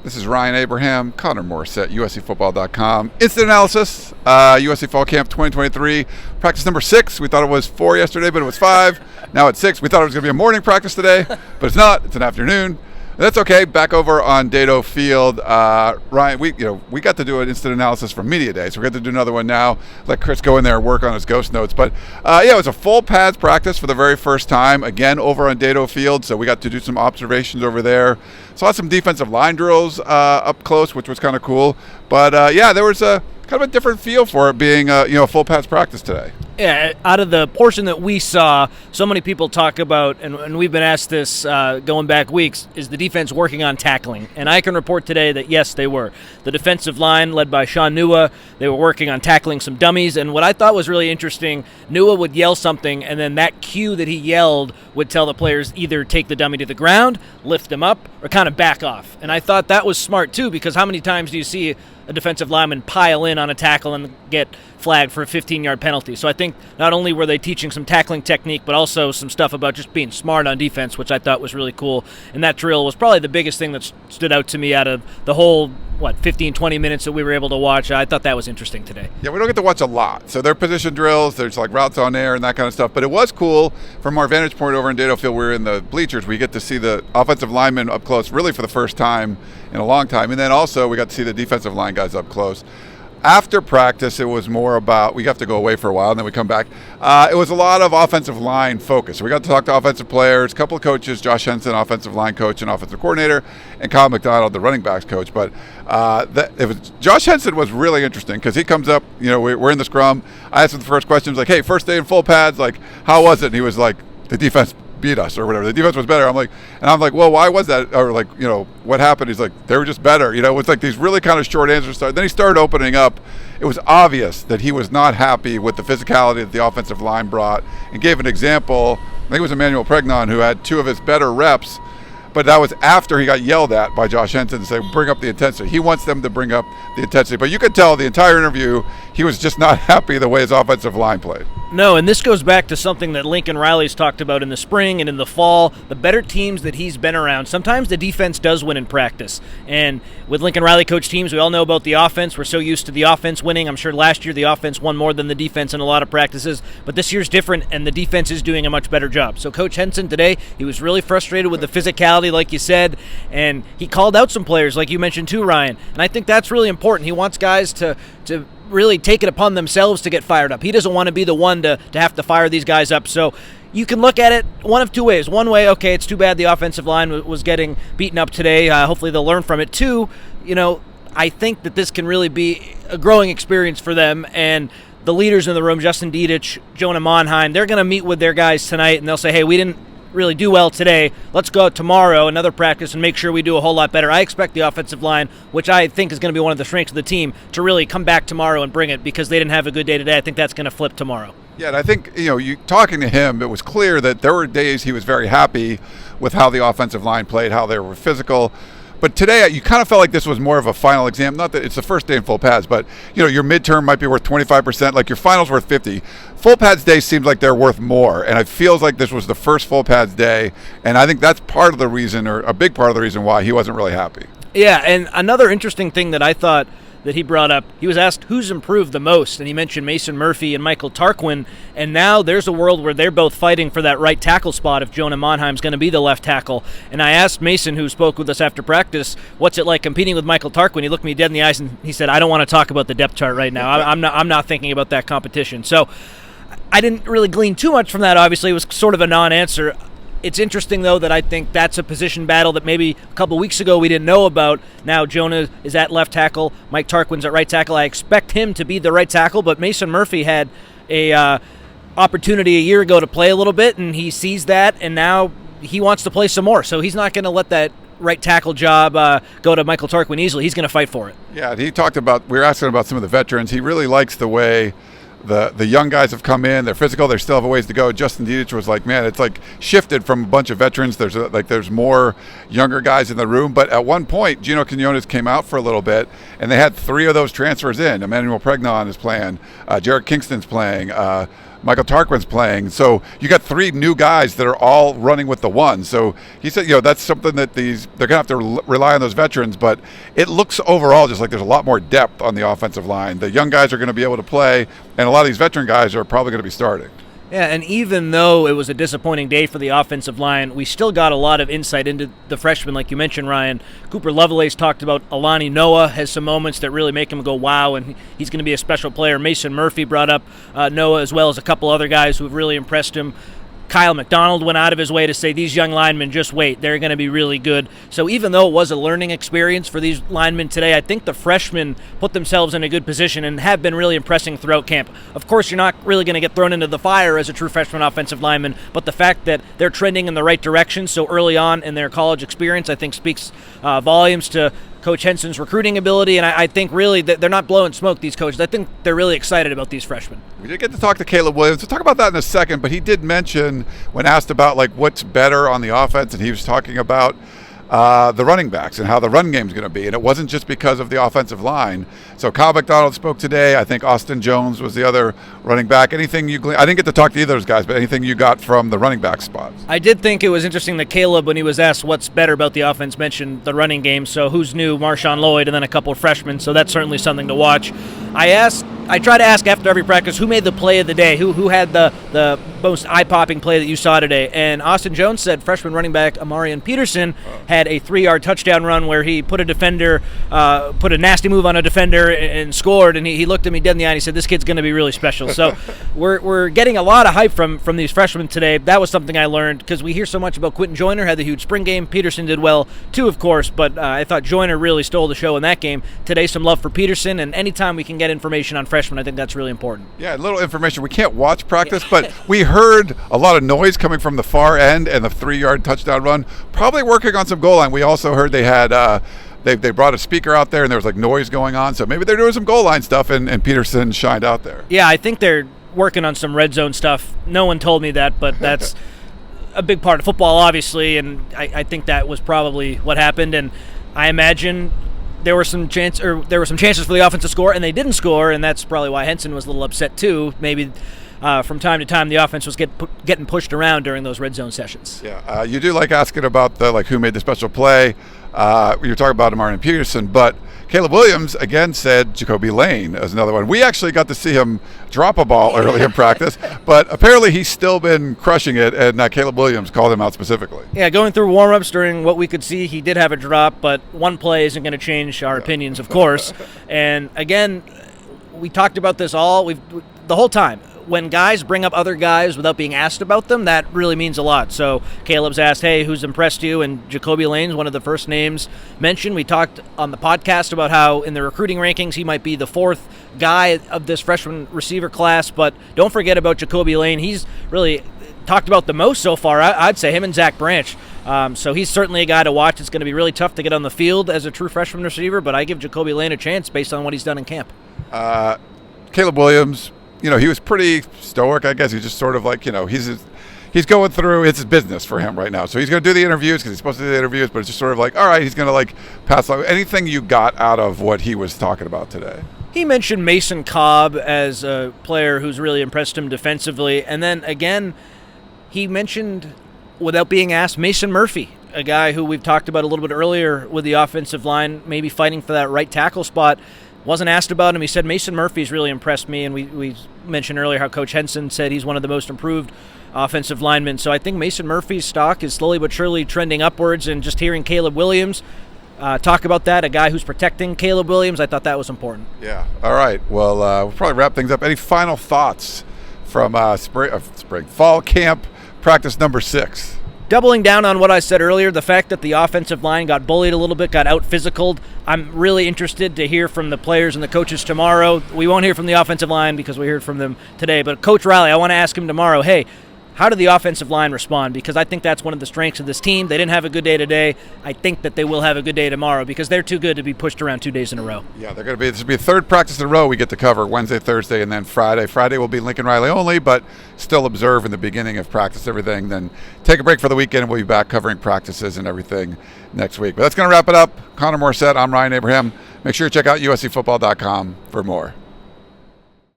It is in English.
This is Ryan Abraham, Connor Morrissette, USCFootball.com. Instant analysis, USC Fall Camp 2023, practice number 6. We thought it was 4 yesterday, but it was 5. Now it's 6. We thought it was going to be a morning practice today, but it's not. It's an afternoon. That's okay. Back over on Dedeaux Field, Ryan. We got to do an instant analysis for Media Day, so we're going to do another one now. Let Chris go in there and work on his ghost notes. But it was a full pads practice for the very first time. Again, over on Dedeaux Field, so we got to do some observations over there. Saw some defensive line drills up close, which was kind of cool. But there was a kind of a different feel for it being a full pads practice today. Yeah, out of the portion that we saw, so many people talk about, and we've been asked this going back weeks, is the defense working on tackling? And I can report today that, yes, they were. The defensive line, led by Sean Nua, they were working on tackling some dummies. And what I thought was really interesting, Nua would yell something, and then that cue that he yelled would tell the players either take the dummy to the ground, lift them up, or kind of back off. And I thought that was smart, too, because how many times do you see a defensive lineman pile in on a tackle and get flagged for a 15-yard penalty? So I think not only were they teaching some tackling technique, but also some stuff about just being smart on defense, which I thought was really cool. And that drill was probably the biggest thing that stood out to me out of the whole, 15, 20 minutes that we were able to watch. I thought that was interesting today. Yeah, we don't get to watch a lot. So they're position drills, there's like routes on air and that kind of stuff. But it was cool from our vantage point over in Dedeaux Field. We were in the bleachers. We get to see the offensive linemen up close really for the first time in a long time. And then also we got to see the defensive line guys up close. After practice, it was more about, we have to go away for a while and then we come back. It was a lot of offensive line focus. We got to talk to offensive players, a couple of coaches, Josh Henson, offensive line coach and offensive coordinator, and Kyle McDonald, the running backs coach. But Josh Henson was really interesting because he comes up, we're in the scrum. I asked him the first question, like, hey, first day in full pads, like, how was it? And he was like, the defense beat us or whatever. The defense was better. I'm like, well, why was that? Or like, what happened? He's like, they were just better. It was like these really kind of short answers. Then he started opening up. It was obvious that he was not happy with the physicality that the offensive line brought, and gave an example. I think it was Emmanuel Pregnon who had 2 of his better reps, but that was after he got yelled at by Josh Henson to say, bring up the intensity. He wants them to bring up the intensity. But you could tell the entire interview, he was just not happy the way his offensive line played. No, and this goes back to something that Lincoln Riley's talked about in the spring and in the fall. The better teams that he's been around, sometimes the defense does win in practice. And with Lincoln Riley coach teams, we all know about the offense. We're so used to the offense winning. I'm sure last year the offense won more than the defense in a lot of practices. But this year's different, and the defense is doing a much better job. So Coach Henson today, he was really frustrated with the physicality, like you said, and he called out some players, like you mentioned too, Ryan. And I think that's really important. He wants guys to really take it upon themselves to get fired up. He doesn't want to be the one to have to fire these guys up. So you can look at it one of 2 ways. One way, okay, it's too bad the offensive line was getting beaten up today. Hopefully they'll learn from it. 2, I think that this can really be a growing experience for them. And the leaders in the room, Justin Dedeaux, Jonah Monheim, they're going to meet with their guys tonight, and they'll say, hey, we didn't really do well today. Let's go out tomorrow, another practice, and make sure we do a whole lot better. I expect the offensive line, which I think is going to be one of the strengths of the team, to really come back tomorrow and bring it because they didn't have a good day today. I think that's going to flip tomorrow. Yeah, and I think, you talking to him, it was clear that there were days he was very happy with how the offensive line played, how they were physical. But today, you kind of felt like this was more of a final exam. Not that it's the first day in full pads, but your midterm might be worth 25%. Like your final's worth 50. Full pads day seems like they're worth more, and it feels like this was the first full pads day. And I think that's part of the reason, or a big part of the reason, why he wasn't really happy. Yeah, and another interesting thing that I thought that he brought up, he was asked who's improved the most, and he mentioned Mason Murphy and Michael Tarquin, and now there's a world where they're both fighting for that right tackle spot if Jonah Monheim's going to be the left tackle. And I asked Mason, who spoke with us after practice, what's it like competing with Michael Tarquin? He looked me dead in the eyes and he said, I don't want to talk about the depth chart right now. I'm not thinking about that competition. So I didn't really glean too much from that. Obviously, it was sort of a non-answer. It's interesting, though, that I think that's a position battle that maybe a couple weeks ago we didn't know about. Now Jonah is at left tackle. Mike Tarquin's at right tackle. I expect him to be the right tackle, but Mason Murphy had a opportunity a year ago to play a little bit, and he sees that, and now he wants to play some more. So he's not going to let that right tackle job go to Michael Tarquin easily. He's going to fight for it. Yeah, he talked about, we were asking about some of the veterans. He really likes the way the young guys have come in. They're physical. They still have a ways to go. Justin Dedeaux was like, man, it's like shifted from a bunch of veterans. There's more younger guys in the room. But at one point, Gino Quinones came out for a little bit, and they had 3 of those transfers in. Emmanuel Pregnon is playing. Jared Kingston's playing. Michael Tarquin's playing. So you got 3 new guys that are all running with the one. So he said, that's something that they're going to have to rely on those veterans, but it looks overall just like there's a lot more depth on the offensive line. The young guys are going to be able to play, and a lot of these veteran guys are probably going to be starting. Yeah, and even though it was a disappointing day for the offensive line, we still got a lot of insight into the freshmen, like you mentioned, Ryan. Cooper Lovelace talked about Alani Noah has some moments that really make him go, wow, and he's going to be a special player. Mason Murphy brought up Noah, as well as a couple other guys who have really impressed him. Kyle McDonald went out of his way to say these young linemen, just wait, they're going to be really good. So even though it was a learning experience for these linemen today, I think the freshmen put themselves in a good position and have been really impressing throughout camp. Of course, you're not really going to get thrown into the fire as a true freshman offensive lineman, but the fact that they're trending in the right direction so early on in their college experience, I think speaks volumes to Coach Henson's recruiting ability, and I think really that they're not blowing smoke, these coaches. I think they're really excited about these freshmen. We did get to talk to Caleb Williams. We'll talk about that in a second, but he did mention when asked about what's better on the offense, and he was talking about the running backs and how the run game is going to be. And it wasn't just because of the offensive line. So Kyle McDonald spoke today. I think Austin Jones was the other running back. Anything you I didn't get to talk to either of those guys, but anything you got from the running back spots? I did think it was interesting that Caleb, when he was asked what's better about the offense, mentioned the running game. So who's new? Marshawn Lloyd, and then a couple of freshmen. So that's certainly something to watch. I try to ask after every practice who made the play of the day, who had the most eye-popping play that you saw today. And Austin Jones said freshman running back Amarian Peterson had a 3-yard touchdown run where he put a nasty move on a defender and scored. And he looked at me dead in the eye and he said, this kid's going to be really special. So we're getting a lot of hype from these freshmen today. That was something I learned because we hear so much about Quentin Joyner had the huge spring game. Peterson did well too, of course, but I thought Joyner really stole the show in that game. Today, some love for Peterson, and anytime we can get information on freshmen, I think that's really important. Yeah, a little information. We can't watch practice, but we heard a lot of noise coming from the far end and the 3-yard touchdown run, probably working on some goal line. We also heard they had they brought a speaker out there and there was noise going on, so maybe they're doing some goal line stuff, and Peterson shined out there. Yeah, I think they're working on some red zone stuff. No one told me that, but that's a big part of football, obviously, and I think that was probably what happened. And I imagine there were some chances for the offense to score, and they didn't score, and that's probably why Henson was a little upset too. Maybe from time to time the offense was getting pushed around during those red zone sessions. Yeah, you do like asking about the who made the special play. You're talking about Amarian Peterson, but Caleb Williams again said Jacoby Lane as another one. We actually got to see him drop a ball early in practice, but apparently he's still been crushing it, and Caleb Williams called him out specifically. Yeah, going through warm-ups during what we could see, he did have a drop, but one play isn't going to change our opinions, of course. And again, we talked about this the whole time. When guys bring up other guys without being asked about them, that really means a lot. So Caleb's asked, hey, who's impressed you? And Jacoby Lane's one of the first names mentioned. We talked on the podcast about how in the recruiting rankings he might be the 4th guy of this freshman receiver class. But don't forget about Jacoby Lane. He's really talked about the most so far. I'd say him and Zach Branch. So he's certainly a guy to watch. It's going to be really tough to get on the field as a true freshman receiver, but I give Jacoby Lane a chance based on what he's done in camp. Caleb Williams, he was pretty stoic, I guess. He's just sort of he's going through, it's his business for him right now. So he's going to do the interviews because he's supposed to do the interviews, but it's just sort of all right, he's going to pass on. Anything you got out of what he was talking about today? He mentioned Mason Cobb as a player who's really impressed him defensively. And then again, he mentioned, without being asked, Mason Murphy, a guy who we've talked about a little bit earlier with the offensive line, maybe fighting for that right tackle spot. Wasn't asked about him. He said Mason Murphy's really impressed me, and we mentioned earlier how Coach Henson said he's one of the most improved offensive linemen. So I think Mason Murphy's stock is slowly but surely trending upwards, and just hearing Caleb Williams talk about that, a guy who's protecting Caleb Williams, I thought that was important. Yeah. All right. Well, we'll probably wrap things up. Any final thoughts from fall camp practice number 6? Doubling down on what I said earlier, the fact that the offensive line got bullied a little bit, got out-physicaled, I'm really interested to hear from the players and the coaches tomorrow. We won't hear from the offensive line because we heard from them today, but Coach Riley, I want to ask him tomorrow, hey, how did the offensive line respond? Because I think that's one of the strengths of this team. They didn't have a good day today. I think that they will have a good day tomorrow because they're too good to be pushed around 2 days in a row. Yeah, this will be a 3rd practice in a row we get to cover, Wednesday, Thursday, and then Friday. Friday will be Lincoln Riley only, but still observe in the beginning of practice everything. Then take a break for the weekend, and we'll be back covering practices and everything next week. But that's going to wrap it up. Connor Morrissette, I'm Ryan Abraham. Make sure you check out USCfootball.com for more.